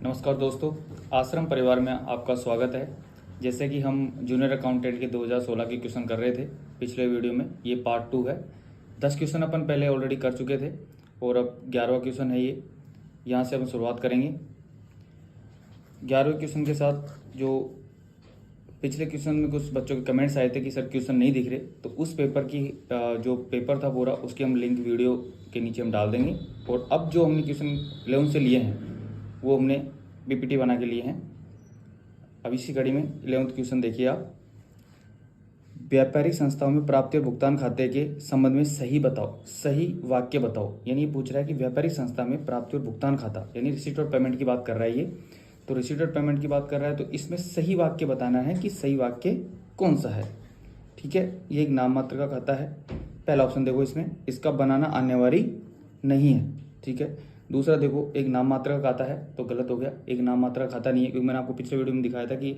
नमस्कार दोस्तों, आश्रम परिवार में आपका स्वागत है। जैसे कि हम जूनियर अकाउंटेंट के 2016 के क्वेश्चन कर रहे थे पिछले वीडियो में, ये पार्ट 2 है। 10 क्वेश्चन अपन पहले ऑलरेडी कर चुके थे और अब 11वां क्वेश्चन है ये। यहाँ से हम शुरुआत करेंगे 11वें क्वेश्चन के साथ। जो पिछले क्वेश्चन में कुछ बच्चों के कमेंट्स आए थे कि सर क्वेश्चन नहीं दिख रहे, तो उस पेपर की जो पेपर था पूरा, उसकी हम लिंक वीडियो के नीचे हम डाल देंगे। और अब जो हमने क्वेश्चन 11 से लिए हैं वो हमने पीपीटी बना के लिए हैं। अब इसी कड़ी में 11वां क्वेश्चन देखिए आप। व्यापारिक संस्थाओं में प्राप्ति और भुगतान खाते के संबंध में सही बताओ, सही वाक्य बताओ। यानी ये पूछ रहा है कि व्यापारिक संस्था में प्राप्ति और भुगतान खाता, यानी रिसीट और पेमेंट की बात कर रहा है ये। तो रिसीट और पेमेंट की बात कर रहा है, तो इसमें सही वाक्य बताना है कि सही वाक्य कौन सा है। ठीक है, ये एक नाम मात्र का खाता है। पहला ऑप्शन देखो, इसमें इसका बनाना अनिवार्य नहीं है। ठीक है। दूसरा देखो, एक नाम मात्र का खाता है, तो गलत हो गया। एक नाम मात्र का खाता नहीं है, क्योंकि मैंने आपको पिछले वीडियो में दिखाया था कि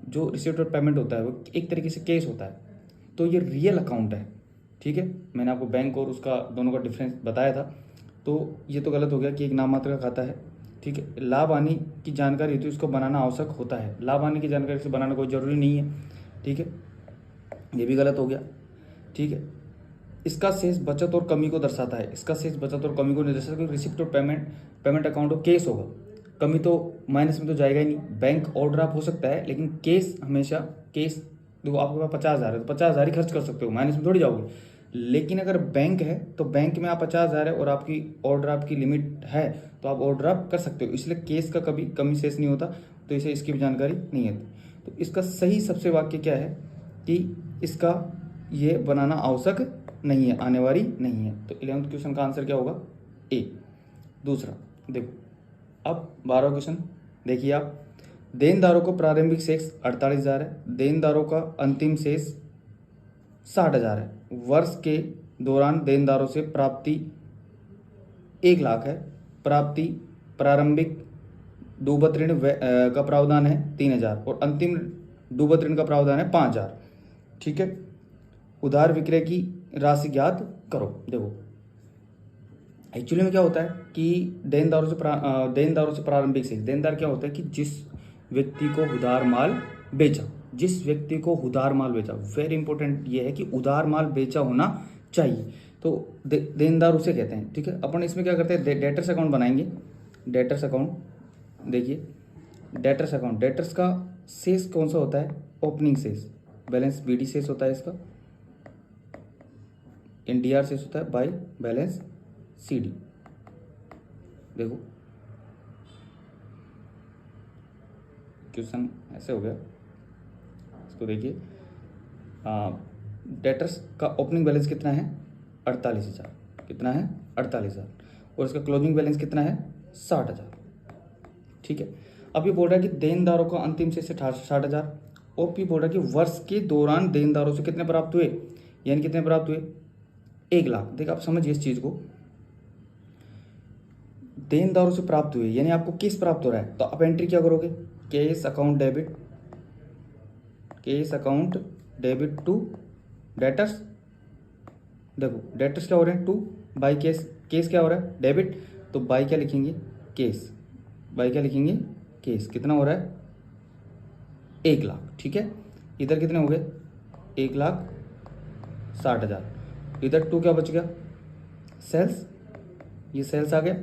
जो रिसीट और पेमेंट होता है वो एक तरीके से केस होता है, तो ये रियल अकाउंट है। ठीक है, मैंने आपको बैंक और उसका दोनों का डिफरेंस बताया था। तो ये तो गलत हो गया कि एक नाम मात्र का खाता है। ठीक है, लाभ हानि की जानकारी होती है, उसको बनाना आवश्यक होता है। लाभ हानि की जानकारी से बनाना कोई ज़रूरी नहीं है। ठीक है, ये भी गलत हो गया। ठीक है, इसका शेष बचत और कमी को दर्शाता है। इसका शेष बचत और कमी को नहीं दर्शाता, क्योंकि रिसिप्ट और पेमेंट अकाउंट हो, केस होगा। कमी तो माइनस में तो जाएगा ही नहीं। बैंक ओवरड्राफ्ट हो सकता है, लेकिन केस हमेशा केस। देखो, आपके पास 50,000 है तो 50,000 ही खर्च कर सकते हो, माइनस में थोड़ी जाओगे। लेकिन अगर बैंक है तो बैंक में आप 50,000 है और आपकी ओवरड्राफ्ट की लिमिट है, तो आप ओवरड्राफ्ट कर सकते हो। इसलिए केस का कभी कमी शेष नहीं होता, तो इसे इसकी भी जानकारी नहीं है। तो इसका सही सबसे वाक्य क्या है कि इसका ये बनाना आवश्यक नहीं है, अनिवार्य नहीं है। तो 11वें क्वेश्चन का आंसर क्या होगा? ए। दूसरा देखो, अब 12वां क्वेश्चन देखिए आप। देनदारों को प्रारंभिक शेष 48,000 है, देनदारों का अंतिम शेष 60,000 है। वर्ष के दौरान देनदारों से प्राप्ति 1,00,000 है। प्राप्ति प्रारंभिक डूबत ऋण का प्रावधान है 3,000 और अंतिम डूबत ऋण का प्रावधान है 5,000। ठीक है, उधार विक्रय की राशि ज्ञात करो। देखो, एक्चुअली में क्या होता है कि देनदारों से प्रारंभिक शेष। देनदार क्या होता है कि जिस व्यक्ति को उधार माल बेचा, जिस व्यक्ति को उधार माल बेचा, वेरी इंपॉर्टेंट ये है कि उधार माल बेचा होना चाहिए, तो देनदार उसे कहते हैं। ठीक है, अपन इसमें क्या करते हैं, डेटर्स अकाउंट बनाएंगे। डेटर्स अकाउंट देखिए, डेटर्स अकाउंट, डेटर्स का शेष कौन सा होता है? ओपनिंग शेष, बैलेंस बीडी शेष होता है इसका। एनडीआर शेष होता है बाय बैलेंस सीडी। देखो, क्वेश्चन ऐसे हो गया, इसको देखिए। डेटर्स का ओपनिंग बैलेंस कितना है? 48,000। कितना है? 48,000। और इसका क्लोजिंग बैलेंस कितना है? 60,000। ठीक है, अब ये बोल रहा है कि देनदारों का अंतिम शेष 60,000, और भी बोल रहा है कि वर्ष के दौरान देनदारों से कितने प्राप्त हुए, यानी कितने प्राप्त हुए? 1,00,000। देखो, आप समझिए इस चीज को, देनदारों से प्राप्त हुए यानी आपको केस प्राप्त हो रहा है, तो आप एंट्री क्या करोगे? Cash account debit, cash account debit to debtors. देखो, डेटर्स क्या हो रहे हैं? टू बाई केस, केस क्या हो रहा है? डेबिट, तो बाई क्या लिखेंगे? केस। बाई क्या लिखेंगे? केस। कितना हो रहा है? 1,00,000। ठीक है, इधर कितने हो गए? 1,60,000। इधर टू क्या बच गया? सेल्स, ये सेल्स आ गया।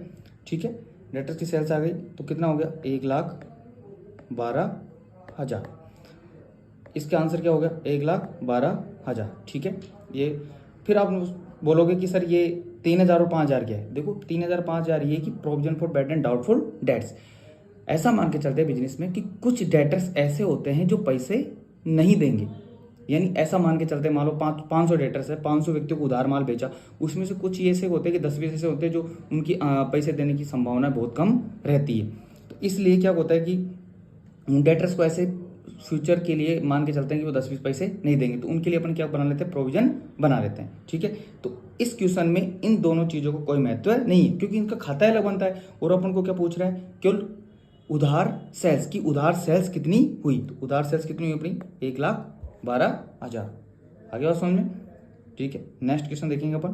ठीक है, डेटर्स की सेल्स आ गई, तो कितना हो गया? 1,12,000। इसका आंसर क्या हो गया? 1,12,000। ठीक है, ये फिर आप बोलोगे कि सर ये 3,000 और 5,000 क्या है? देखो, 3,000 5,000 ये कि provision for bad and doubtful debts. ऐसा मान के चलते हैं बिजनेस में कि कुछ डेटर्स ऐसे होते हैं जो पैसे नहीं देंगे। यानी ऐसा मान के चलते, मान लो 500 डेटर्स है, 500 व्यक्तियों को उधार माल बेचा, उसमें से कुछ ऐसे होते हैं कि 10-20 ऐसे होते हैं जो उनकी पैसे देने की संभावना बहुत कम रहती है। तो इसलिए क्या होता है कि उन डेटर्स को ऐसे फ्यूचर के लिए मान के चलते हैं कि वो 10-20 पैसे नहीं देंगे, तो उनके लिए अपन क्या बना लेते हैं? प्रोविजन बना लेते हैं। ठीक है, तो इस क्वेश्चन में इन दोनों चीजों को कोई महत्व नहीं है, क्योंकि इनका खाता अलग बनता है। और अपन को क्या पूछ रहा है? केवल उधार सेल्स की, उधार सेल्स कितनी हुई, तो उधार सेल्स कितनी हुई अपनी? 1,12,000। आगे बात समझ में? ठीक है, नेक्स्ट क्वेश्चन देखेंगे अपन।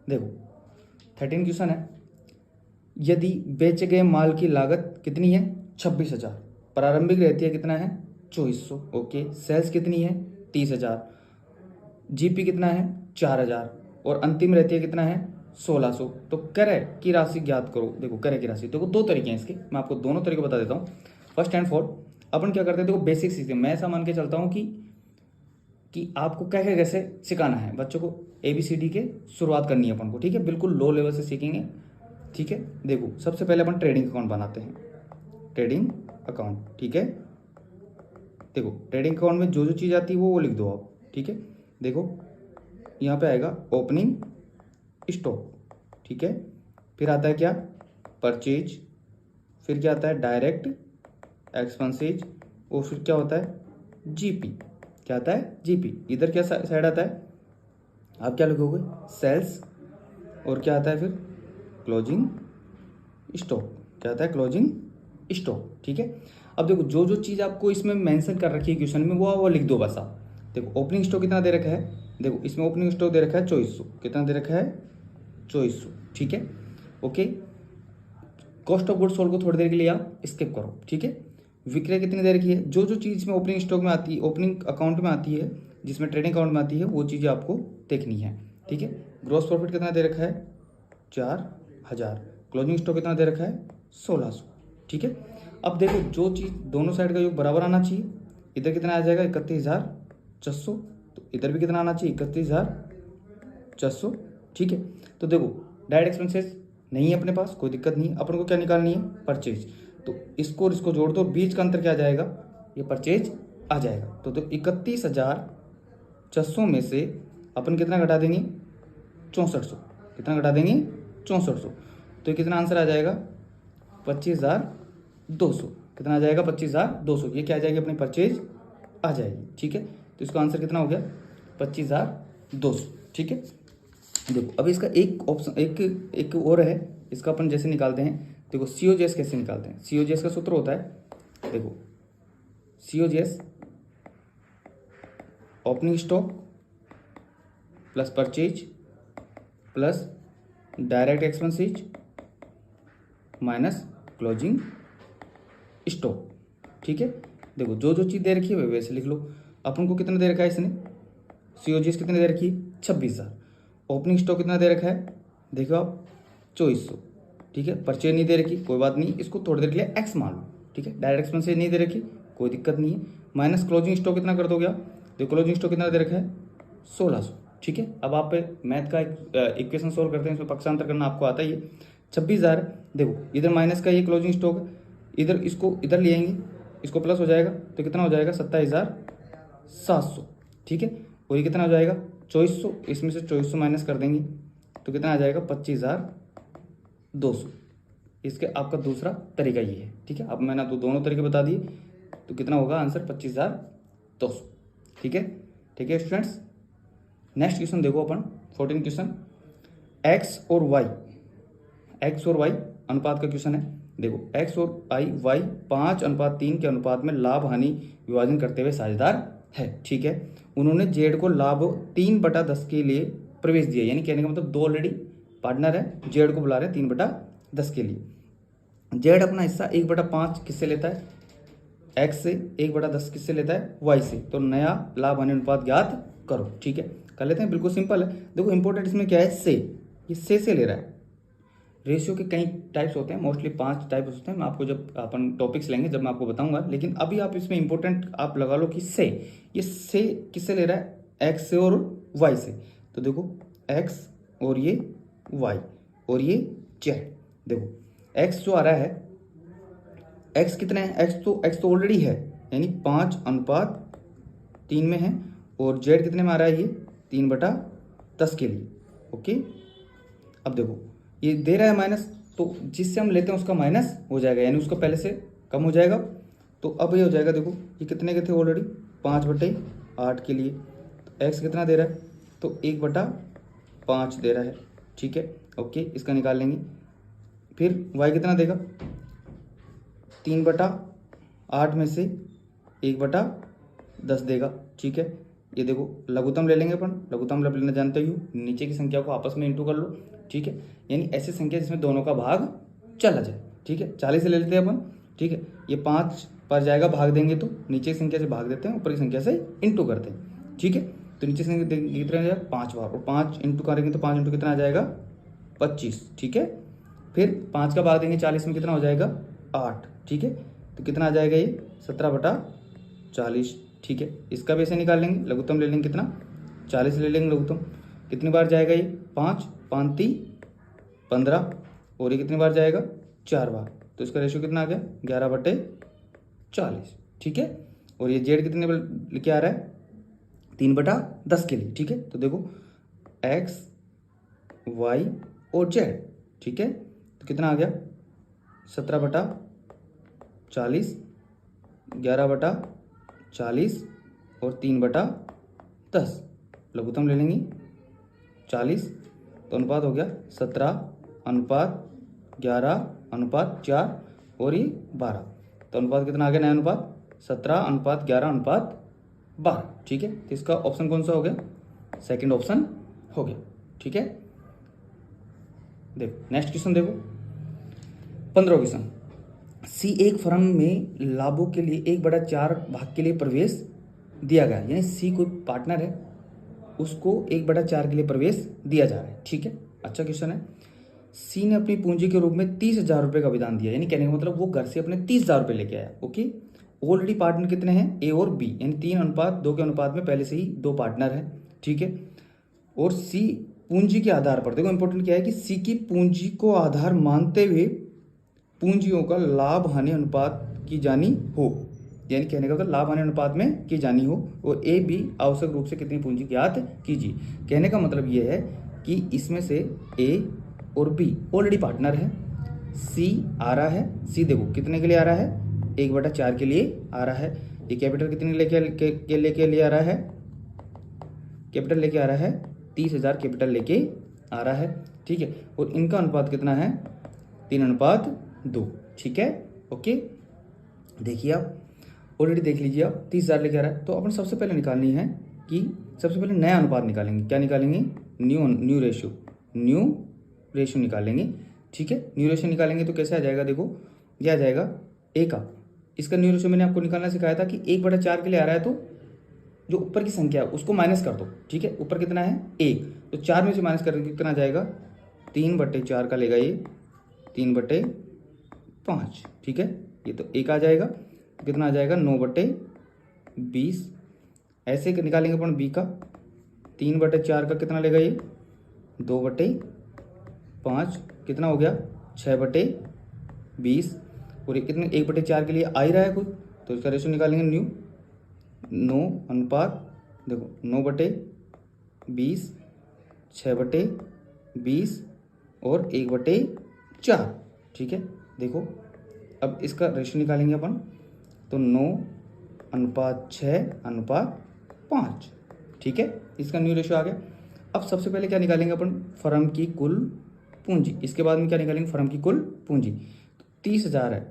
देखो, 13 क्वेश्चन है। यदि बेचे गए माल की लागत कितनी है 26,000, प्रारंभिक रहती है कितना है 2400, ओके। सेल्स कितनी है 30,000, जीपी कितना है 4,000 और अंतिम रहती है कितना है 1600। तो क्रय की राशि ज्ञात करो। देखो क्रय की राशि, देखो दो तरीके हैं इसके, मैं आपको दोनों तरीके बता देता हूँ। फर्स्ट एंड फोर अपन क्या करते हैं, देखो बेसिक सीखते हैं। मैं ऐसा मान के चलता हूँ कि आपको कैसे कैसे सिखाना है बच्चों को, ABCD के शुरुआत करनी है अपन को, ठीक है। बिल्कुल लो लेवल से सीखेंगे, ठीक है। देखो सबसे पहले अपन ट्रेडिंग अकाउंट बनाते हैं, ट्रेडिंग अकाउंट, ठीक है। देखो ट्रेडिंग अकाउंट में जो जो चीज़ आती है वो लिख दो आप, ठीक है। देखो यहाँ पे आएगा ओपनिंग स्टॉक, ठीक है। फिर आता है क्या परचेज, फिर क्या आता है डायरेक्ट एक्सपेंसेज, और फिर क्या होता है जीपी, क्या आता है जीपी। इधर क्या साइड आता है, आप क्या लिखोगे सेल्स, और क्या आता है फिर क्लोजिंग स्टॉक, क्या आता है क्लोजिंग स्टॉक, ठीक है। अब देखो जो जो चीज़ आपको इसमें मेंशन कर रखी है क्वेश्चन में वो लिख दो बस आप। देखो ओपनिंग स्टॉक कितना दे रखा है, देखो इसमें ओपनिंग स्टॉक दे रखा है 2400, कितना दे रखा है 2400, ठीक है, okay. Cost of goods sold को थोड़ी देर के लिए आप स्किप करो, ठीक है। विक्रय कितनी दे रखी है, जो जो चीज़ में ओपनिंग स्टॉक में आती है, ओपनिंग अकाउंट में आती है, जिसमें ट्रेडिंग अकाउंट में आती है, वो चीज़ें आपको देखनी है, ठीक है। ग्रॉस प्रॉफिट कितना दे रखा है 4,000, क्लोजिंग स्टॉक कितना दे रखा है 1600, ठीक है। अब देखो जो चीज़ दोनों साइड का योग बराबर आना चाहिए, इधर कितना आ जाएगा 31,400, तो इधर भी कितना आना चाहिए 31,400, ठीक है। तो देखो डायरेक्ट एक्सपेंसेस नहीं है अपने पास, कोई दिक्कत नहीं, अपन को क्या निकालनी है परचेज, तो इसको और इसको जोड़ दो, बीच का अंतर क्या आ जाएगा ये परचेज आ जाएगा। तो 31,400 में से अपन कितना घटा देंगे 6400, कितना घटा देंगे 6400, तो कितना आंसर आ जाएगा 25,200, कितना आ जाएगा 25,200, ये क्या आ जाएगी अपनी परचेज आ जाएगी, ठीक है। तो इसका आंसर कितना हो गया 25,200, ठीक है। देखो अब इसका एक ऑप्शन एक और है, इसका अपन जैसे निकालते हैं, देखो COGS कैसे निकालते हैं। COGS का सूत्र होता है, देखो COGS opening stock plus purchase plus direct expenses minus closing stock, ठीक है। देखो जो जो चीज़ दे रखी है वैसे लिख लो। अपन को कितना दे रखा है इसने, COGS कितने दे रखी है 26,000, ओपनिंग स्टॉक कितना दे रखा है देखो आप 2400, ठीक है। परचेज नहीं दे रखी कोई बात नहीं, इसको थोड़ी देर के लिए एक्स मान लो, ठीक है। डायरेक्ट एक्सपेंसेज नहीं दे रखी कोई दिक्कत नहीं है, माइनस क्लोजिंग स्टॉक कितना कर दोगे आप, देखो क्लोजिंग स्टॉक कितना दे रखा है 1600, ठीक है। अब आप मैथ का इक्वेशन सोल्व करते हैं, इसमें पक्षांतर करना आपको आता ही है। 26,000, देखो इधर माइनस का ये क्लोजिंग स्टॉक है, इधर इसको इधर ले आएंगे, इसको प्लस हो जाएगा तो कितना हो जाएगा 27,700, ठीक है। और ये कितना हो जाएगा 2400, इसमें से 2400 माइनस कर देंगे तो कितना आ जाएगा 25,200। इसके आपका दूसरा तरीका ये है, ठीक है। अब मैंने आपको दोनों तरीके बता दिए, तो कितना होगा आंसर 25,200, ठीक है। ठीक है स्टूडेंट्स, नेक्स्ट क्वेश्चन देखो अपन 14 क्वेश्चन, एक्स और वाई अनुपात का क्वेश्चन है। देखो एक्स और वाई 5:3 के अनुपात में लाभ हानि विभाजन करते हुए साझेदार है, ठीक है। उन्होंने जेड को लाभ 3/10 के लिए प्रवेश दिया, यानी कहने का मतलब दो ऑलरेडी पार्टनर है, जेड को बुला रहे हैं 3/10 के लिए। जेड अपना हिस्सा 1/5 किससे लेता है, एक्स से, 1/10 किससे लेता है वाई से। तो नया लाभ हानि अनुपात ज्ञात करो, ठीक है। कर लेते हैं, बिल्कुल सिंपल है। देखो इंपॉर्टेंट इसमें क्या है, से, ये से ले रहा है। रेशियो के कई टाइप्स होते हैं, मोस्टली 5 टाइप्स होते हैं, मैं आपको जब अपन टॉपिक्स लेंगे जब मैं आपको बताऊंगा, लेकिन अभी आप इसमें इंपॉर्टेंट आप लगा लो कि से, ये से किससे ले रहा है, एक्स से और वाई से। तो देखो एक्स और ये वाई और ये जेड। देखो एक्स जो आ रहा है, एक्स कितने हैं, एक्स तो ऑलरेडी है, यानी 5:3 में है, और जेड कितने में आ रहा है, ये 3/10 के लिए, ओके। अब देखो ये दे रहा है माइनस, तो जिससे हम लेते हैं उसका माइनस हो जाएगा, यानी उसका पहले से कम हो जाएगा। तो अब ये हो जाएगा, देखो ये कितने के थे ऑलरेडी 5/8 के लिए, तो एक्स कितना दे रहा है, तो 1/5 दे रहा है, ठीक है, ओके। इसका निकाल लेंगे। फिर वाई कितना देगा, 3/8 में से 1/10 देगा, ठीक है। ये देखो लघुत्तम ले लेंगे अपन, लघुत्तम लेना जानते ही हो, नीचे की संख्या को आपस में इंटू कर लो, ठीक है। यानी ऐसी संख्या जिसमें दोनों का भाग चला जाए। ठीक है, 40 से ले लेते हैं अपन। ठीक है, ये 5 पर जाएगा, भाग देंगे तो नीचे की संख्या से भाग देते हैं, ऊपर की संख्या से इंटू करते हैं। ठीक है, तो नीचे से कितना आ जाएगा 5 बार, और 5 इंटू करेंगे तो 5 इंटू कितना आ जाएगा 25। ठीक है, फिर 5 का भाग देंगे 40 में, कितना हो जाएगा 8। ठीक है, तो कितना आ जाएगा ये 17/40। ठीक है, इसका भी ऐसे निकाल लेंगे, लघुत्तम ले लेंगे कितना 40 ले लेंगे लघुत्तम। कितनी बार जाएगा ये 5 5 3 15, और ये कितनी बार जाएगा 4 बार, तो इसका रेशियो कितना आ गया 11/40। ठीक है, और ये जेड कितने लेके आ रहा है 3/10 के लिए। ठीक है, तो देखो x y और z। ठीक है, तो कितना आ गया 17/40, 11/40 और 3/10। लघुत्तम ले लेंगे 40, तो अनुपात हो गया 17:11:4 और ये 12, तो अनुपात कितना आ गया नया अनुपात 17:11:12। ठीक है, तो इसका ऑप्शन कौन सा हो गया, सेकंड ऑप्शन हो गया। ठीक है, देखो नेक्स्ट क्वेश्चन, देखो 15 क्वेश्चन। सी एक फर्म में लाभों के लिए 1/4 भाग के लिए प्रवेश दिया गया, यानी सी कोई पार्टनर है, उसको 1/4 के लिए प्रवेश दिया जा रहा है। ठीक है, अच्छा क्वेश्चन है। सी ने अपनी पूंजी के रूप में 30,000 रुपये का विधान दिया, यानी कहने का मतलब वो घर से अपने 30,000 रुपये लेके आया। ओके, ऑलरेडी पार्टनर कितने हैं ए और बी, यानी 3:2 के अनुपात में पहले से ही 2 पार्टनर हैं। ठीक है, और सी पूंजी के आधार पर, देखो इंपॉर्टेंट क्या है कि सी की पूंजी को आधार मानते हुए पूंजियों का लाभ हानि अनुपात की जानी हो, यानी कहने का मतलब लाभ हानि अनुपात में की जानी हो, और ए बी आवश्यक रूप से कितनी पूंजी ज्ञात कीजिए। कहने का मतलब ये है कि इसमें से ए और बी ऑलरेडी पार्टनर है, सी आ रहा है, सी देखो कितने के लिए आ रहा है 1/4 के लिए आ रहा है। ये कैपिटल कितने लेके ले आ रहा है, कैपिटल लेके आ रहा है 30,000 कैपिटल लेके आ रहा है। ठीक है, और इनका अनुपात कितना है 3:2। ठीक है, ओके, देखिए आप ऑलरेडी देख लीजिए, आप 30,000 लेके आ रहा है, तो अपन सबसे पहले निकालनी है कि सबसे पहले नया अनुपात निकालेंगे। क्या निकालेंगे, न्यू रेशियो निकालेंगे। ठीक है, न्यू रेशियो निकालेंगे तो कैसे आ जाएगा, देखो यह आ जाएगा ए का, इसका न्यू रेशियो मैंने आपको निकालना सिखाया था कि 1/4 के लिए आ रहा है, तो जो ऊपर की संख्या है उसको माइनस कर दो। ठीक है, ऊपर कितना है 1, तो 4 में से माइनस करेंगे कितना आ जाएगा 3/4 का लेगा ये 3/5। ठीक है, ये तो 1 आ जाएगा, तो कितना आ जाएगा 9/20। ऐसे निकालेंगे अपन बी का, 3/4 का कितना लेगा ये 2/5, कितना हो गया 6/20, और ये कितने 1/4 के लिए आ ही रहा है कुछ, तो इसका रेशियो निकालेंगे न्यू 9 अनुपात, देखो 9/20, 6/20 और 1/4। ठीक है, देखो अब इसका रेशियो निकालेंगे अपन, तो 9:6:5। ठीक है, इसका न्यू रेशियो आ गया। अब सबसे पहले क्या निकालेंगे अपन, फर्म की कुल पूंजी, इसके बाद में क्या निकालेंगे फर्म की कुल पूंजी। 30,000 है,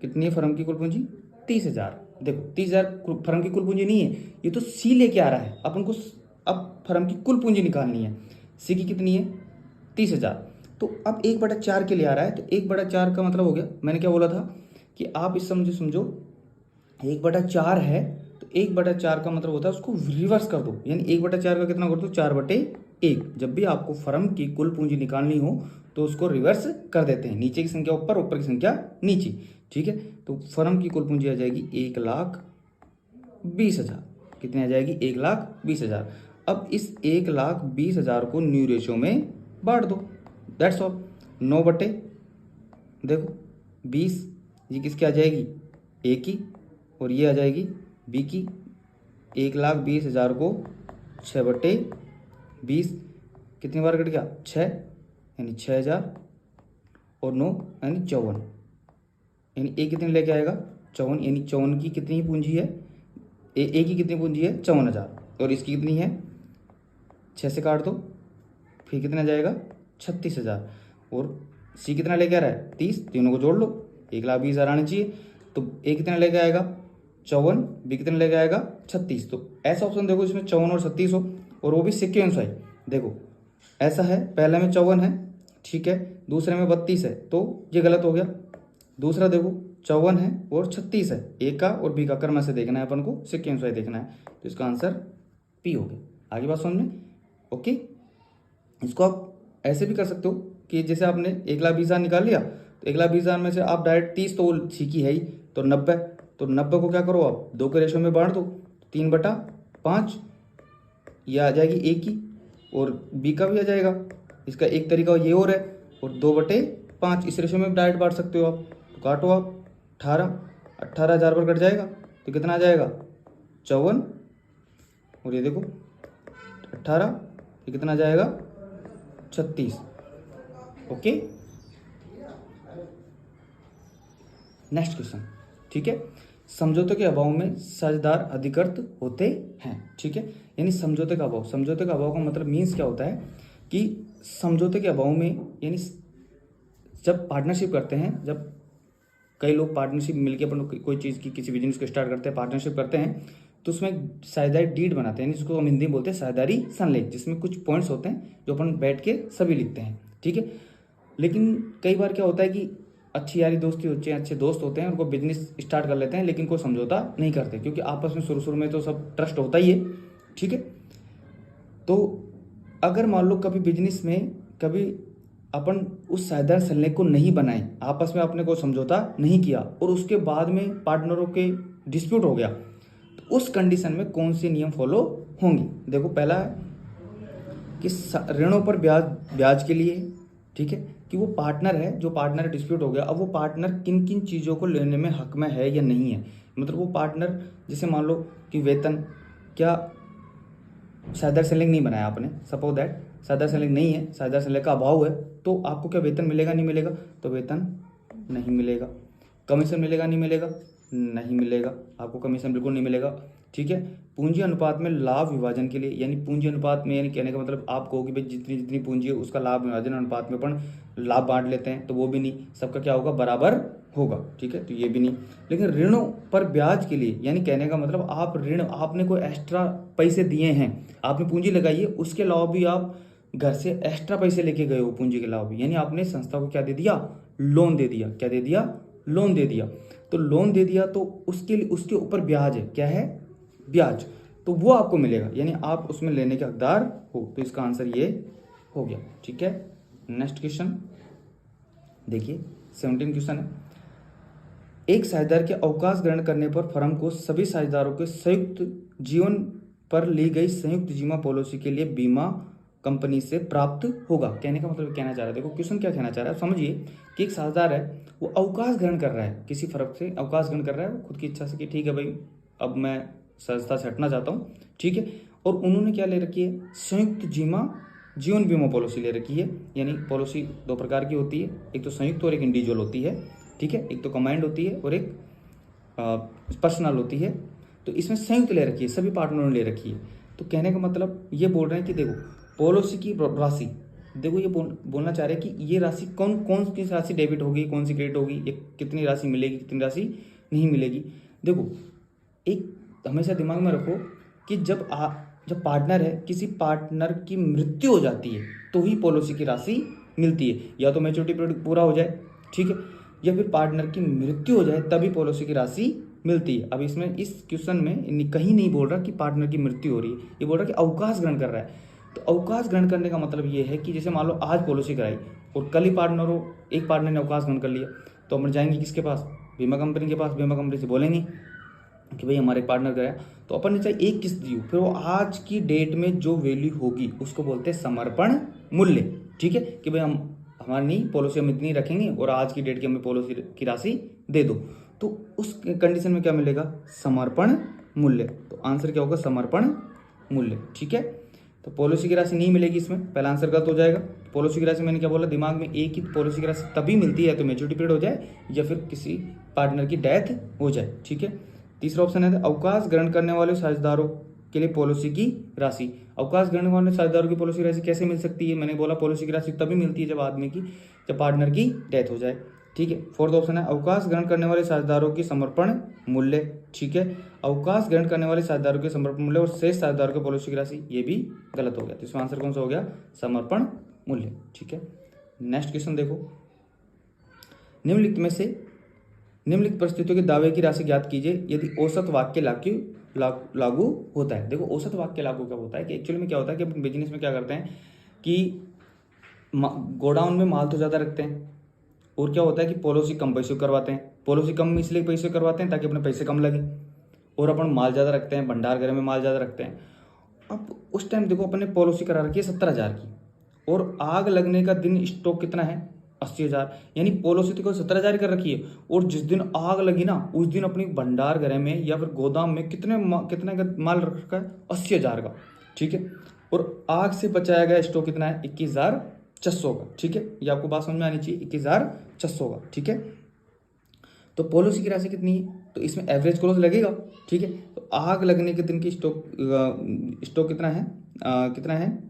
कितनी है फर्म की कुल पूंजी 30,000। देखो 30,000 फर्म की कुल पूंजी नहीं है, ये तो सी लेके आ रहा है, अपन को अब फर्म की कुल पूंजी निकालनी है। सी की कितनी है 30,000, तो अब 1/4 के लिए आ रहा है, तो 1/4 का मतलब हो गया, मैंने क्या बोला था कि आप इस समझो 1/4 है, तो 1/4 का मतलब होता है उसको रिवर्स कर दो, यानी 1/4 का कितना कर दो 4/1। जब भी आपको फर्म की कुल पूंजी निकालनी हो तो उसको रिवर्स कर देते हैं, नीचे की संख्या ऊपर, ऊपर की संख्या नीचे। ठीक है, तो फर्म की कुल पूंजी आ जाएगी 1,20,000, कितनी आ जाएगी 1,20,000। अब इस 1,20,000 को न्यू रेशियो में बांट दो, दैट्स ऑल। 9 देखो 20, ये किसकी आ जाएगी ए की, और ये आ जाएगी बी की। 1,20,000 को 6/20, कितनी बार कट गया 6, यानी 6,000, और 9 यानी 54, यानी ए कितने लेके आएगा 54, यानी 54 की कितनी पूंजी है, ए की कितनी पूंजी है 54,000, और इसकी कितनी है 6 से काट दो, फिर कितना जाएगा 36,000, और सी कितना लेके आ रहा है 30, तीनों को जोड़ लो 1,20,000 आना चाहिए, तो ए कितना लेके आएगा 54, बी कितना लेके आएगा 36। तो ऐसा ऑप्शन देखो इसमें 54 और 36 हो, और वो भी सिक्वेंस वाइज। देखो ऐसा है, पहले में 54 है, ठीक है, दूसरे में 32 है तो ये गलत हो गया। दूसरा देखो 54 है और 36 है, ए का और बी का क्रम से देखना है अपन को, सिक्वेंस वाइज देखना है, तो इसका आंसर पी हो गया। आगे बात समझ में? ओके, इसको आप ऐसे भी कर सकते हो कि जैसे आपने 1,20,000 निकाल लिया, तो 1,20,000 में से आप डायरेक्ट 30 तो सीखी है ही, तो 90, तो 90 को क्या करो आप 2 के रेशो में बांट दो, 3/5 ये आ जाएगी ए की, और बी का भी आ जाएगा। इसका एक तरीका ये और है, और 2/5 इस रेशो में डायरेक्ट बांट सकते हो आप। तो काटो आप 18,000 पर कट जाएगा तो कितना आ जाएगा 54, और ये देखो 18, ये कितना आ जाएगा 36। ओके, नेक्स्ट क्वेश्चन, ठीक है। समझौते के अभाव में साझेदार अधिकृत होते हैं, ठीक है। यानी समझौते का अभाव, समझौते का अभाव का मतलब मीन्स क्या होता है कि समझौते के अभाव में, यानी जब पार्टनरशिप करते हैं, जब कई लोग पार्टनरशिप मिलकर अपन कोई चीज़ की किसी बिजनेस को स्टार्ट करते हैं, पार्टनरशिप करते हैं, तो उसमें साझेदारी डीड बनाते हैं, जिसको हम हिंदी में बोलते हैं साझेदारी संलेख, जिसमें कुछ पॉइंट्स होते हैं जो अपन बैठ के सभी लिखते हैं, ठीक है। लेकिन कई बार क्या होता है कि अच्छी यारी दोस्ती होती है, अच्छे दोस्त होते हैं, उनको बिजनेस स्टार्ट कर लेते हैं, लेकिन कोई समझौता नहीं करते, क्योंकि आपस में शुरू में तो सब ट्रस्ट होता ही है, ठीक है। तो अगर मान लो कभी बिजनेस में कभी अपन उस साझेदार संलेख को नहीं बनाए, आपस में आपने कोई समझौता नहीं किया, और उसके बाद में पार्टनरों के डिस्प्यूट हो गया, तो उस कंडीशन में कौन से नियम फॉलो होंगे? देखो, पहला है कि ऋणों पर ब्याज के लिए, ठीक है, कि वो पार्टनर है, जो पार्टनर डिस्प्यूट हो गया, अब वो पार्टनर किन किन चीज़ों को लेने में हक में है या नहीं है। मतलब वो पार्टनर, जैसे मान लो कि वेतन, क्या साझेदार संलेख नहीं बनाया आपने, सपोज दैट साझेदार संलेख नहीं है, साझेदार संलेख का अभाव है, तो आपको क्या वेतन मिलेगा नहीं मिलेगा? तो वेतन नहीं मिलेगा। कमीशन मिलेगा नहीं मिलेगा? नहीं मिलेगा, आपको कमीशन बिल्कुल नहीं मिलेगा, ठीक है। पूंजी अनुपात में लाभ विभाजन के लिए, यानी पूंजी अनुपात में, यानी कहने का मतलब आप कहो कि भाई जितनी जितनी पूंजी है उसका लाभ विभाजन अनुपात में अपन लाभ बांट लेते हैं, तो वो भी नहीं, सबका क्या होगा बराबर होगा, ठीक है, तो ये भी नहीं। लेकिन ऋणों पर ब्याज के लिए, यानी कहने का मतलब आप ऋण, आपने कोई एक्स्ट्रा पैसे दिए हैं, आपने पूंजी लगाई है, उसके अलावा भी आप घर से एक्स्ट्रा पैसे लेके गए हो पूंजी के अलावा भी, यानी आपने संस्था को क्या दे दिया? लोन दे दिया। क्या दे दिया? लोन दे दिया। तो लोन दे दिया तो उसके लिए उसके ऊपर ब्याज है, क्या है? ब्याज, तो वो आपको मिलेगा, यानी आप उसमें लेने के हकदार हो, तो इसका आंसर ये हो गया, ठीक है। नेक्स्ट क्वेश्चन देखिए, 17 क्वेश्चन है। एक साझेदार के अवकाश ग्रहण करने पर फर्म को सभी साझेदारों के संयुक्त जीवन पर ली गई संयुक्त बीमा पॉलिसी के लिए बीमा कंपनी से प्राप्त होगा। कहने का मतलब कहना चाह रहा है, देखो क्वेश्चन क्या कहना चाह रहा है, समझिए कि एक साझेदार है, वो अवकाश ग्रहण कर रहा है, किसी फर्म से अवकाश ग्रहण कर रहा है, वो खुद की इच्छा से कि ठीक है भाई अब मैं संस्था से हटना चाहता हूँ, ठीक है। और उन्होंने क्या ले रखी है? संयुक्त जीवन बीमा पॉलिसी ले रखी है। यानी पॉलिसी दो प्रकार की होती है, एक तो संयुक्त और एक इंडिविजुअल होती है, ठीक है। एक तो कंबाइंड होती है और एक पर्सनल होती है। तो इसमें संयुक्त ले रखी है, सभी पार्टनरों ने ले रखी है। तो कहने का मतलब ये बोल रहे हैं कि देखो पॉलिसी की राशि, देखो ये बोलना चाह रहे हैं कि ये राशि कौन सी राशि डेबिट होगी, कौन सी क्रेडिट होगी, एक कितनी राशि मिलेगी, कितनी राशि नहीं मिलेगी। देखो एक हमेशा दिमाग में रखो कि जब पार्टनर है, किसी पार्टनर की मृत्यु हो जाती है तो ही पॉलिसी की राशि मिलती है, या तो मैच्योरिटी पीरियड पूरा हो जाए, ठीक है, या फिर पार्टनर की मृत्यु हो जाए तभी पॉलिसी की राशि मिलती है। अब इसमें इस क्वेश्चन में कहीं नहीं बोल रहा कि पार्टनर की मृत्यु हो रही है, ये बोल रहा कि अवकाश ग्रहण कर रहा है। तो अवकाश ग्रहण करने का मतलब ये है कि जैसे मान लो आज पॉलिसी कराई और कल ही पार्टनर हो, एक पार्टनर ने अवकाश ग्रहण कर लिया, तो हम जाएंगे किसके पास? बीमा कंपनी के पास। बीमा कंपनी से बोलेंगे कि भाई हमारे पार्टनर गया, तो अपन ने चाहे एक किस्त दी हो, फिर वो आज की डेट में जो वैल्यू होगी उसको बोलते हैं समर्पण मूल्य, ठीक है, कि भाई हम हमारी नहीं पॉलिसी हम इतनी रखेंगे और आज की डेट की हमें पॉलिसी की राशि दे दो, तो उस कंडीशन में क्या मिलेगा? समर्पण मूल्य। तो आंसर क्या होगा? समर्पण मूल्य, ठीक है। तो पॉलिसी की राशि नहीं मिलेगी, इसमें पहला आंसर गलत हो जाएगा। पॉलिसी की राशि मैंने क्या बोला दिमाग में, एक ही पॉलिसी की राशि तभी मिलती है तो मैच्योरिटी पीरियड हो जाए या फिर किसी पार्टनर की डेथ हो जाए, ठीक है। तीसरा ऑप्शन है अवकाश ग्रहण करने वाले साझेदारों के लिए पॉलिसी की राशि। अवकाश ग्रहण वाले साझेदारों की पॉलिसी की राशि कैसे मिल सकती है? मैंने बोला पॉलिसी की राशि तभी मिलती है जब पार्टनर की डेथ हो जाए, ठीक है। फोर्थ ऑप्शन है अवकाश ग्रहण करने वाले साझेदारों की समर्पण मूल्य, ठीक है। अवकाश ग्रहण करने वाले साझेदारों के समर्पण मूल्य और शेष साझेदारों की पॉलिसी की राशि, ये भी गलत हो गया। तो इसका आंसर कौन सा हो गया? समर्पण मूल्य, ठीक है। नेक्स्ट क्वेश्चन देखो, निम्नलिखित में से निम्नलिखित परिस्थितियों के दावे की राशि ज्ञात कीजिए यदि औसत वाक्य लागू होता है। देखो औसत वाक्य लागू कब होता है कि एक्चुअली में क्या होता है कि अपन बिजनेस में क्या करते हैं कि गोडाउन में माल तो ज़्यादा रखते हैं और क्या होता है कि पॉलिसी कम पैसे करवाते हैं। पॉलिसी कम इसलिए पैसे करवाते हैं ताकि अपने पैसे कम लगे, और अपन माल ज़्यादा रखते हैं, भंडार घर में माल ज़्यादा रखते हैं। अब उस टाइम देखो अपन ने पॉलिसी करा रखी है 70,000 की, और आग लगने का दिन स्टॉक कितना है 80,000, यानी पॉलिसी तो 70,000 कर रखी है, और जिस दिन आग लगी ना उस दिन अपनी भंडार घर में या फिर गोदाम में कितने का माल रखा है 80,000 का, ठीक है। और आग से बचाया गया स्टॉक कितना है 21,600 का, ठीक है। ये आपको बात समझ में आनी चाहिए, 21,600 का, ठीक है। तो पॉलिसी की राशि कितनी है, तो इसमें एवरेज क्लोज लगेगा, ठीक है। तो आग लगने के दिन की स्टॉक कितना है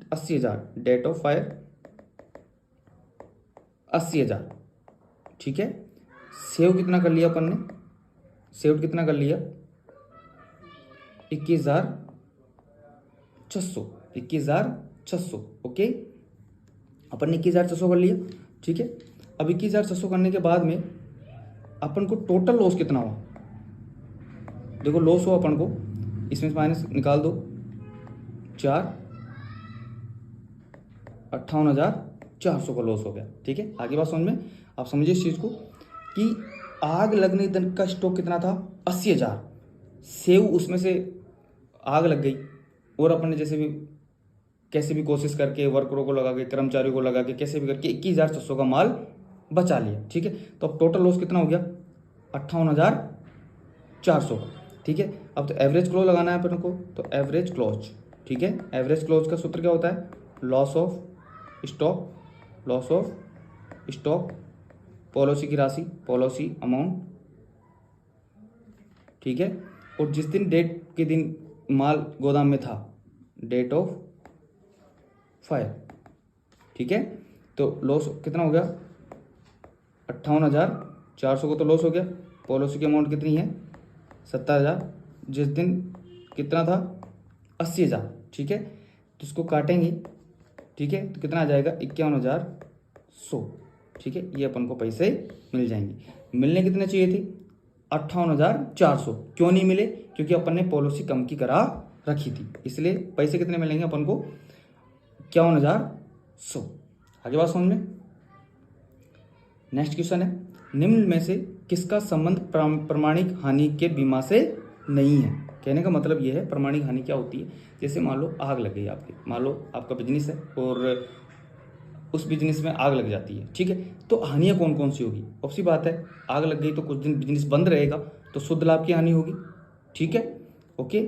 80,000, डेट ऑफ फायर 80,000, ठीक है। सेव कितना कर लिया अपन ने, सेव कितना कर लिया 21,600, ओके। अपन ने 21,600 कर लिया, ठीक है। अब 21,600 करने के बाद में अपन को टोटल लॉस कितना हुआ, देखो लॉस हुआ अपन को, इसमें माइनस निकाल दो 4, 58,400 का लॉस हो गया, ठीक है। आगे बात समझ में, आप समझिए इस चीज़ को कि आग लगने दिन का स्टॉक कितना था 80,000, सेव उसमें से आग लग गई, और अपन ने कैसे भी कोशिश करके वर्करों को लगा के कर्मचारियों को लगा के कैसे भी करके 21,600 का माल बचा लिया, ठीक है। तो अब टोटल लॉस कितना हो गया 58,400 का, ठीक है। अब तो एवरेज क्लोज लगाना है अपन को, तो एवरेज क्लोज, ठीक है। एवरेज क्लोज का सूत्र क्या होता है, लॉस ऑफ स्टॉक, पॉलिसी की राशि, पॉलिसी अमाउंट, ठीक है। और जिस दिन डेट के दिन माल गोदाम में था, डेट ऑफ फायर, ठीक है। तो लॉस कितना हो गया 58,400 को तो लॉस हो गया। पॉलिसी की अमाउंट कितनी है 70,000, जिस दिन कितना था 80,000, ठीक है। तो इसको काटेंगे, ठीक है, तो कितना आ जाएगा 51,100, ठीक है। ये अपन को पैसे मिल जाएंगे। मिलने कितने चाहिए थे 58,400, क्यों नहीं मिले, क्योंकि अपन ने पॉलिसी कम की करा रखी थी, इसलिए पैसे कितने मिलेंगे अपन को 51,100। आगे बात समझ में। नेक्स्ट क्वेश्चन है, निम्न में से किसका संबंध प्रमाणिक हानि के बीमा से नहीं है। कहने का मतलब यह है प्रमाणिक हानि क्या होती है, जैसे मान लो आग लग गई आपकी, मान लो आपका बिजनेस है और उस बिजनेस में आग लग जाती है, ठीक है। तो हानियाँ कौन कौन सी होगी, ऑब्वियस बात है आग लग गई तो कुछ दिन बिजनेस बंद रहेगा, तो शुद्ध लाभ की हानि होगी, ठीक है, ओके।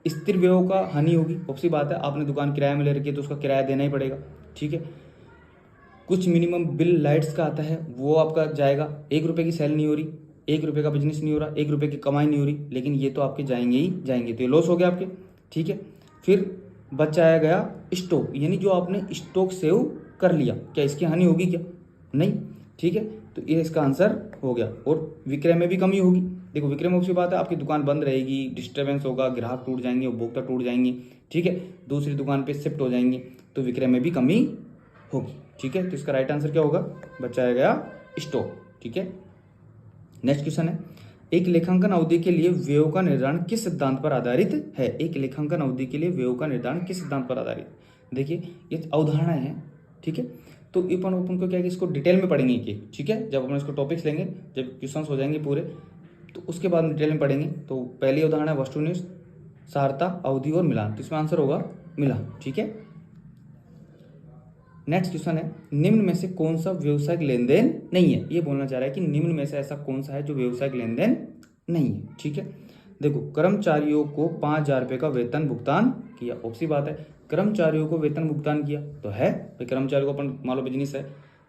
स्थिर व्ययों का हानि होगी, ऑब्वियस बात है आपने दुकान किराए में ले रखी है तो उसका किराया देना ही पड़ेगा, ठीक है। कुछ मिनिमम बिल लाइट्स का आता है वो आपका जाएगा, 1 रुपये की सेल नहीं हो रही, 1 रुपये का बिजनेस नहीं हो रहा, 1 रुपये की कमाई नहीं हो रही, लेकिन ये तो आपके जाएंगे ही जाएंगे, तो ये लॉस हो गया आपके, ठीक है। फिर बचाया गया स्टॉक, यानी जो आपने स्टॉक सेव कर लिया, क्या इसकी हानि होगी क्या, नहीं, ठीक है। तो ये इसका आंसर हो गया। और विक्रय में भी कमी होगी, देखो विक्रय में उसकी बात है आपकी दुकान बंद रहेगी, डिस्टर्बेंस होगा, ग्राहक टूट जाएंगे, उपभोक्ता टूट जाएंगे, ठीक है, दूसरी दुकान पे शिफ्ट हो जाएंगे, तो विक्रय में भी कमी होगी, ठीक है। तो इसका राइट आंसर क्या होगा, बचाया गया स्टॉक, ठीक है। नेक्स्ट क्वेश्चन है, एक लेखांकन अवधि के लिए व्ययों का निर्धारण किस सिद्धांत पर आधारित है। एक लेखांकन अवधि के लिए व्ययों का निर्धारण किस सिद्धांत पर आधारित, देखिए ये अवधारणाएं हैं, ठीक है। तो अपन को क्या है कि इसको डिटेल में पढ़ेंगे कि, ठीक है, जब अपन इसको टॉपिक्स लेंगे, जब क्वेश्चंस हो जाएंगे पूरे, तो उसके बाद डिटेल में पढ़ेंगे। तो पहली उदाहरण है वस्तुनिष्ठ, सारता, अवधि और मिलान, तो इसमें आंसर होगा मिलान, ठीक है। नेक्स्ट क्वेश्चन है, निम्न में से कौन सा व्यवसायिक लेन देन नहीं है। ये बोलना चाह रहा है कि निम्न में से ऐसा कौन सा है जो व्यवसायिक लेन देन नहीं है, ठीक है। देखो कर्मचारियों को 5,000 रुपये का वेतन भुगतान किया, ऑब्वियस बात है कर्मचारियों को वेतन भुगतान किया तो है भाई, कर्मचारी को अपन मान लो बिजनेस है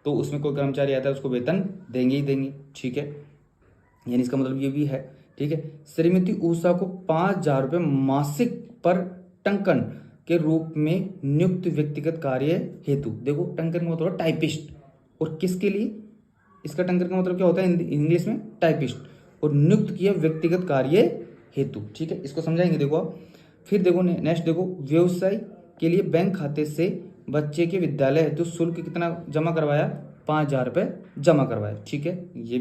तो उसमें कोई कर्मचारी आता है उसको वेतन देंगे ही देंगे, ठीक है, यानी इसका मतलब ये भी है, ठीक है। श्रीमती उषा को 5,000 रुपये मासिक पर टंकन के रूप में नियुक्त व्यक्तिगत कार्य हेतु, देखो टंकन का मतलब टाइपिस्ट, और किसके लिए, इसका टंकन का मतलब क्या होता है इंग्लिश में टाइपिस्ट, और नियुक्त किया व्यक्तिगत कार्य हेतु, ठीक है, इसको समझाएंगे। देखो आप फिर देखो नेक्स्ट देखो, व्यवसाय के लिए बैंक खाते से बच्चे के विद्यालय हेतु शुल्क कितना जमा करवाया 5,000 रुपये जमा करवाए। ठीक है, ये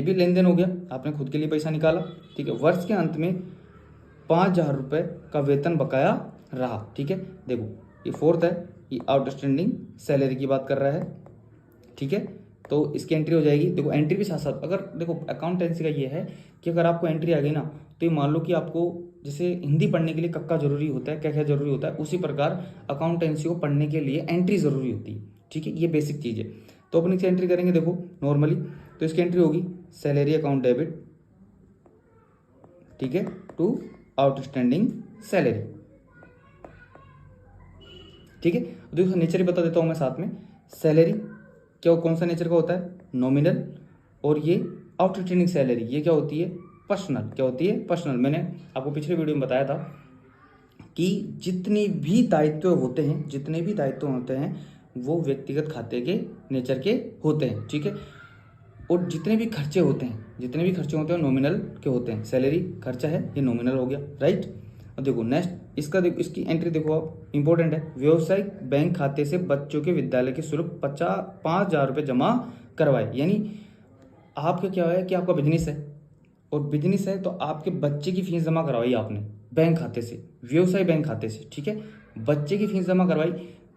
भी लेन देन हो गया, आपने खुद के लिए पैसा निकाला। ठीक है, वर्ष के अंत में 5,000 रुपये का वेतन बकाया रहा। ठीक है, देखो ये फोर्थ है, ये आउटस्टैंडिंग सैलरी की बात कर रहा है। ठीक है, तो इसकी एंट्री हो जाएगी। देखो एंट्री भी साथ साथ, अगर देखो अकाउंटेंसी का ये है कि अगर आपको एंट्री आ गई ना, तो ये मान लो कि आपको जैसे हिंदी पढ़ने के लिए कक्का जरूरी होता है, क्या क्या जरूरी होता है, उसी प्रकार अकाउंटेंसी को पढ़ने के लिए एंट्री जरूरी होती है। ठीक है, ये बेसिक चीज़ है। तो अपन इसकी एंट्री करेंगे देखो नॉर्मली, तो इसकी एंट्री होगी सैलरी अकाउंट डेबिट, ठीक है, टू आउटस्टैंडिंग सैलरी। ठीक है, देखो नेचर ही बता देता हूँ मैं साथ में। सैलरी क्या कौन सा नेचर का होता है, नॉमिनल, और ये आउटस्टैंडिंग सैलरी ये क्या होती है, पर्सनल। क्या होती है, पर्सनल। मैंने आपको पिछले वीडियो में बताया था कि जितने भी दायित्व होते हैं वो व्यक्तिगत खाते के नेचर के होते हैं। ठीक है, और जितने भी खर्चे होते हैं नॉमिनल के होते हैं। सैलरी खर्चा है, ये नॉमिनल हो गया, राइट। अब देखो नेक्स्ट इसकी एंट्री देखो आप, इंपॉर्टेंट है। व्यवसायिक बैंक खाते से बच्चों के विद्यालय के शुल्क 5,000 रुपये जमा करवाए। यानी आपका क्या है कि आपका बिजनेस है, और बिजनेस है तो आपके बच्चे की फीस जमा करवाई आपने बैंक खाते से, व्यवसाय बैंक खाते से। ठीक है, बच्चे की फीस जमा करवाई,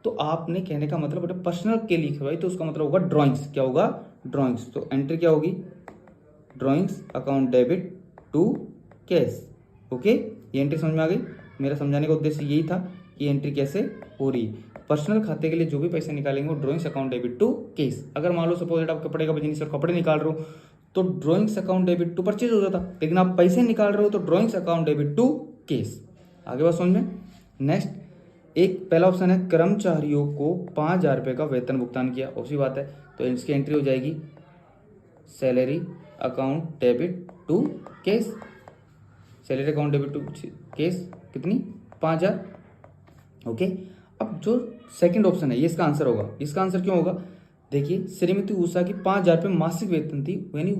तो आपने कहने का मतलब बेटा पर्सनल के लिए करवाई, तो उसका मतलब होगा ड्रॉइंग्स। क्या होगा, ड्रॉइंग्स। तो एंट्री क्या होगी, drawings account debit to cash. Okay, ये एंट्री समझ में आ गई। मेरा समझाने का उद्देश्य यही था कि एंट्री कैसे हो रही है। पर्सनल खाते के लिए जो भी पैसे निकालेंगे वो drawings account debit to cash. अगर मान लो सपोज आप कपड़े का बिजनेस और कपड़े निकाल रहे हो तो drawings account debit to purchase हो जाता, लेकिन आप पैसे निकाल रहे हो तो drawings account debit to cash. आगे बात समझ में। नेक्स्ट एक पहला ऑप्शन है कर्मचारियों को 5,000 रुपये का वेतन भुगतान किया, उसी बात है, तो इसकी एंट्री हो जाएगी salary account debit to cash. Salary account debit to cash कितनी, 5,000। ओके, अब जो सेकंड ऑप्शन है ये इसका आंसर होगा। इसका आंसर क्यों होगा, देखिए श्रीमती उषा की 5,000 रुपये मासिक वेतन थी, यानी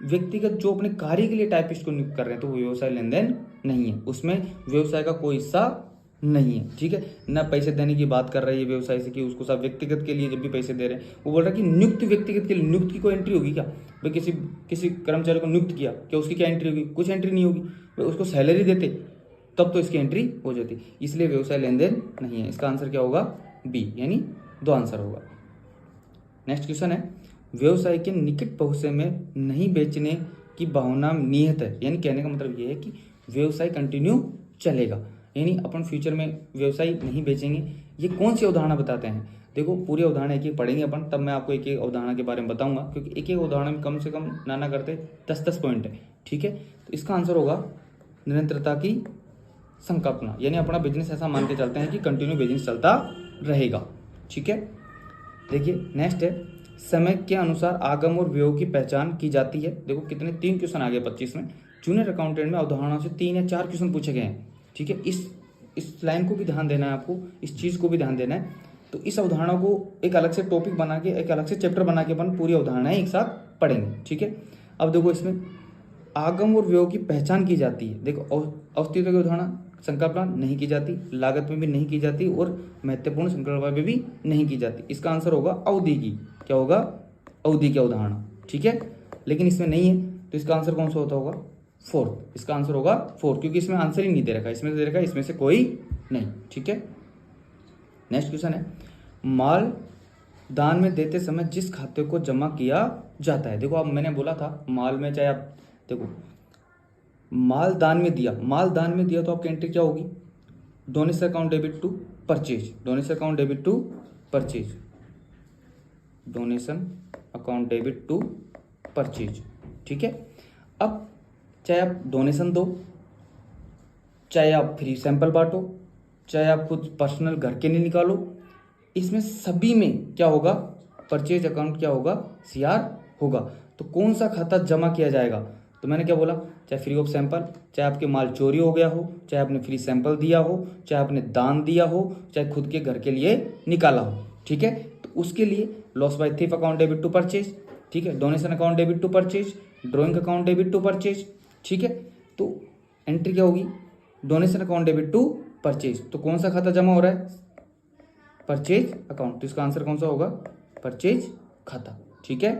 व्यक्तिगत जो अपने कार्य के लिए टाइपिस्ट को नियुक्त कर रहे हैं, तो वो व्यवसाय लेन देन नहीं है, उसमें व्यवसाय का कोई हिस्सा नहीं है। ठीक है, ना पैसे देने की बात कर रही है व्यवसाय से कि उसको सब व्यक्तिगत के लिए जब भी पैसे दे रहे हैं, वो बोल रहा है कि नियुक्त व्यक्तिगत के लिए। नियुक्त की कोई एंट्री होगी क्या, भाई किसी कर्मचारी को नियुक्त किया, क्या उसकी क्या एंट्री होगी, कुछ एंट्री नहीं होगी। भाई उसको सैलरी देते तब तो इसकी एंट्री हो जाती, इसलिए व्यवसाय लेन देन नहीं है। इसका आंसर क्या होगा, बी, यानी दो आंसर होगा। नेक्स्ट क्वेश्चन है व्यवसाय के निकट पहुंचे में नहीं बेचने की भावना निहित है, यानी कहने का मतलब ये है कि व्यवसाय कंटिन्यू चलेगा, यानी अपन फ्यूचर में व्यवसाय नहीं बेचेंगे। ये कौन सी अवधारणा बताते हैं, देखो पूरी अवधारणा एक एक पढ़ेंगे अपन, तब मैं आपको एक एक अवधारणा के बारे में बताऊंगा, क्योंकि एक एक अवधारणा में कम से कम नाना करते 10-10 पॉइंट है। ठीक है, तो इसका आंसर होगा निरंतरता की संकल्पना, यानी अपना बिजनेस ऐसा मान के चलते हैं कि कंटिन्यू बिजनेस चलता रहेगा। ठीक है, देखिए नेक्स्ट है समय के अनुसार आगम और व्यय की पहचान की जाती है। देखो कितने 3 क्वेश्चन आ गए 25 में। जूनियर अकाउंटेंट में अवधारणाओं से 3 या 4 क्वेश्चन पूछे गए हैं। ठीक है, इस लाइन को भी ध्यान देना है आपको, इस चीज को भी ध्यान देना है। तो इस अवधारणा को एक अलग से टॉपिक बना के, एक अलग से चैप्टर बना के अपन पूरी अवधारणाएं एक साथ पढ़ेंगे। ठीक है, अब देखो इसमें आगम और व्यय की पहचान की जाती है। देखो अस्तित्व की अवधारणा संकल्पना नहीं की जाती, लागत में भी नहीं की जाती, और महत्वपूर्ण संकल्पना में भी नहीं की जाती। इसका आंसर होगा अवधि की। क्या होगा, अवधि की अवधारणा। ठीक है, लेकिन इसमें नहीं है, तो इसका आंसर कौन सा होगा, फोर्थ। इसका आंसर होगा फोर्थ, क्योंकि इसमें आंसर ही नहीं दे रखा, इसमें दे रखा इसमें से कोई नहीं। ठीक है, नेक्स्ट क्वेश्चन है माल दान में देते समय जिस खाते को जमा किया जाता है। देखो अब मैंने बोला था माल में, चाहे आप देखो माल दान में दिया तो आपकी एंट्री क्या होगी, donation account debit to purchase, donation account debit to purchase, donation account debit to purchase. ठीक है, अब चाहे आप डोनेशन दो, चाहे आप फ्री सैंपल बांटो, चाहे आप खुद पर्सनल घर के लिए निकालो, इसमें सभी में क्या होगा, परचेज अकाउंट क्या होगा, सीआर होगा। तो कौन सा खाता जमा किया जाएगा, तो मैंने क्या बोला, चाहे फ्री ऑफ सैंपल, चाहे आपके माल चोरी हो गया हो, चाहे आपने फ्री सैंपल दिया हो, चाहे आपने दान दिया हो, चाहे खुद के घर के लिए निकाला हो। ठीक है, तो उसके लिए loss by thief account debit to purchase. ठीक है, donation account debit to purchase, drawing account debit to purchase. ठीक है, तो एंट्री क्या होगी, donation account debit to purchase. तो कौन सा खाता जमा हो रहा है, परचेज अकाउंट। तो इसका आंसर कौन सा होगा? परचेज खाता। ठीक है,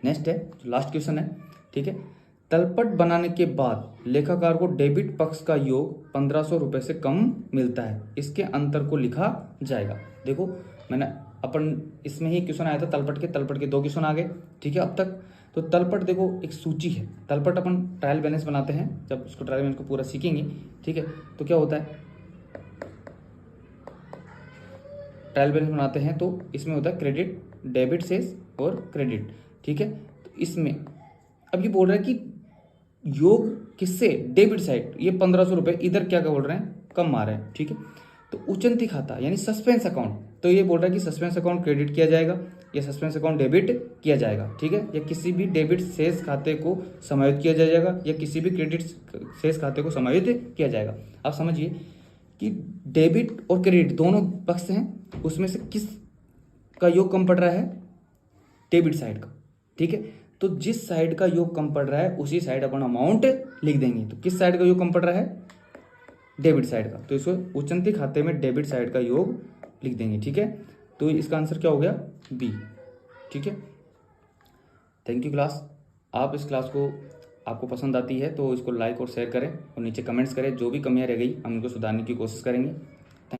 नेक्स्ट है, लास्ट क्वेश्चन है। ठीक है, तलपट बनाने के बाद लेखाकार को डेबिट पक्ष का योग 1500 रुपये से कम मिलता है, इसके अंतर को लिखा जाएगा। देखो मैंने अपन इसमें ही क्वेश्चन आया था तलपट के 2 क्वेश्चन आ गए। ठीक है अब तक। तो तलपट देखो एक सूची है, तलपट अपन ट्रायल बैलेंस बनाते हैं, जब उसको ट्रायल बैलेंस को पूरा सीखेंगे। ठीक है, तो क्या होता है, ट्रायल बैलेंस बनाते हैं तो इसमें होता है क्रेडिट, डेबिट सेल्स और क्रेडिट। ठीक है, तो इसमें अब ये बोल रहा है कि योग किससे? डेबिट साइड, ये 1500 रुपये इधर क्या बोल रहे हैं, कम आ रहे हैं। ठीक है, तो उचंती खाता यानी सस्पेंस अकाउंट, तो ये बोल रहा है कि सस्पेंस अकाउंट क्रेडिट किया जाएगा या सस्पेंस अकाउंट डेबिट किया जाएगा। ठीक है, या किसी भी डेबिट शेष खाते को समायोजित किया जाएगा या किसी भी क्रेडिट शेष खाते को समायोजित किया जाएगा। आप समझिए कि डेबिट और क्रेडिट दोनों पक्ष हैं, उसमें से किस का योग कम पड़ रहा है? डेबिट साइड का। ठीक है, तो जिस साइड का योग कम पड़ रहा है उसी साइड अपन अमाउंट लिख देंगे। तो किस साइड का योग कम पड़ रहा है? डेबिट साइड का, तो इसको उचंती खाते में डेबिट साइड का योग लिख देंगे। ठीक है, तो इसका आंसर क्या हो गया? बी। ठीक है, थैंक यू क्लास। आप इस क्लास को आपको पसंद आती है तो इसको लाइक और शेयर करें और नीचे कमेंट्स करें, जो भी कमियां रह गई हम इनको सुधारने की कोशिश करेंगे।